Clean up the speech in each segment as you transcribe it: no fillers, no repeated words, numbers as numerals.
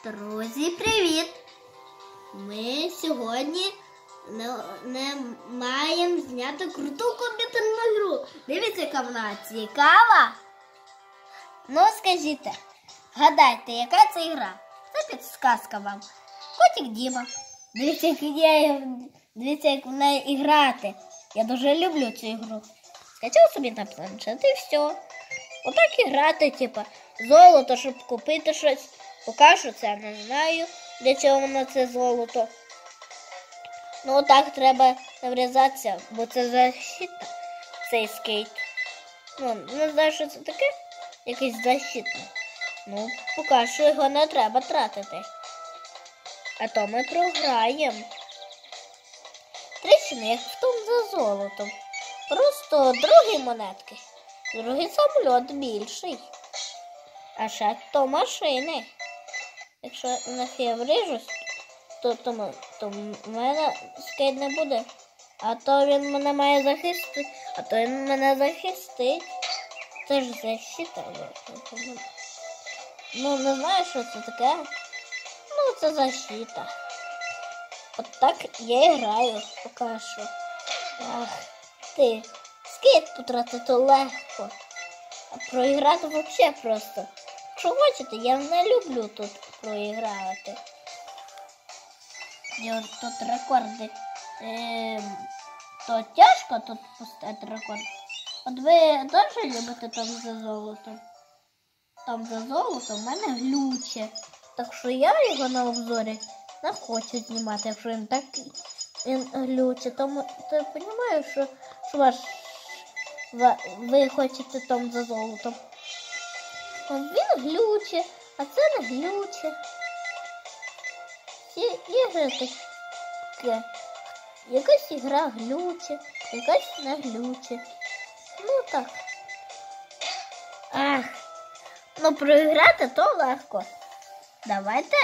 Друзі, привіт! Ми сьогодні не маємо зняти круту комп'ютерну гру. Дивіться, яка вона цікава. Ну, скажіть, гадайте, яка це гра? Це підсказка вам. Котик Діма. Дивіться, як в неї грати. Я дуже люблю цю ігру. Скачав собі на планшет і все. Отак і грати, типа, золото, щоб купити щось. Поки що це не знаю, для чого воно це золото. Ну отак треба наврізатися, бо це защита, цей скейт. Ну, не знаю, що це таке, якийсь защитний. Ну, поки що його не треба тратити. А то ми програємо. Тріщини, як в тому за золотом. Просто другі монетки. Другий самоліт більший. А ще то машини. Якщо на я вріжусь, то в мене скейт не буде. А то він мене має захистити, а то він мене захистить. Це ж защита. Ну, не знаю, що це таке. Ну, це защита. От так я і граю поки що. Ах, ти. Скейт потратити легко. А проіграти взагалі просто. Якщо хочете, я не люблю тут проіграти. Тут рекорди. То тяжко тут поставити рекорд. От ви теж любите там за золотом? Там за золотом в мене глюче. Так що я його на обзорі не хочу знімати, якщо він такий глюче. Тому ти розумієш, що ви хочете там за золотом. Він глюче, а це не глюче. Ці ігри таке. Якась ігра глюче, якась не глюче. Ну так. Ах. Ну проіграти то легко. Давайте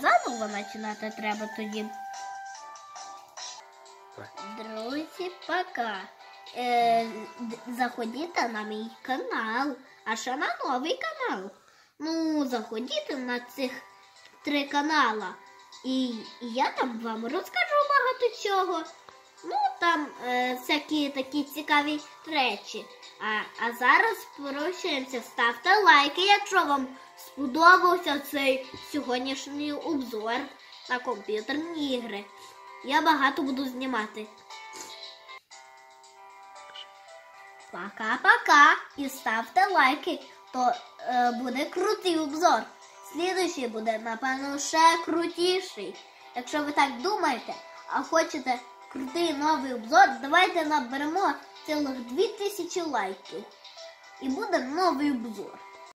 заново починати треба тоді. Друзі, пока. Заходіть на мій канал, а ще на новий канал. Ну, заходіть на цих 3 канала. І я там вам розкажу багато чого. Ну, там всякі такі цікаві речі. А зараз прощаємося. Ставте лайки, якщо вам сподобався цей сьогоднішній обзор на комп'ютерні ігри. Я багато буду знімати. Пока-пока. І ставте лайки, то буде крутий обзор. Слідуючий буде, напевно, ще крутіший. Якщо ви так думаєте, а хочете крутий новий обзор, давайте наберемо цілих 2000 лайків. І буде новий обзор.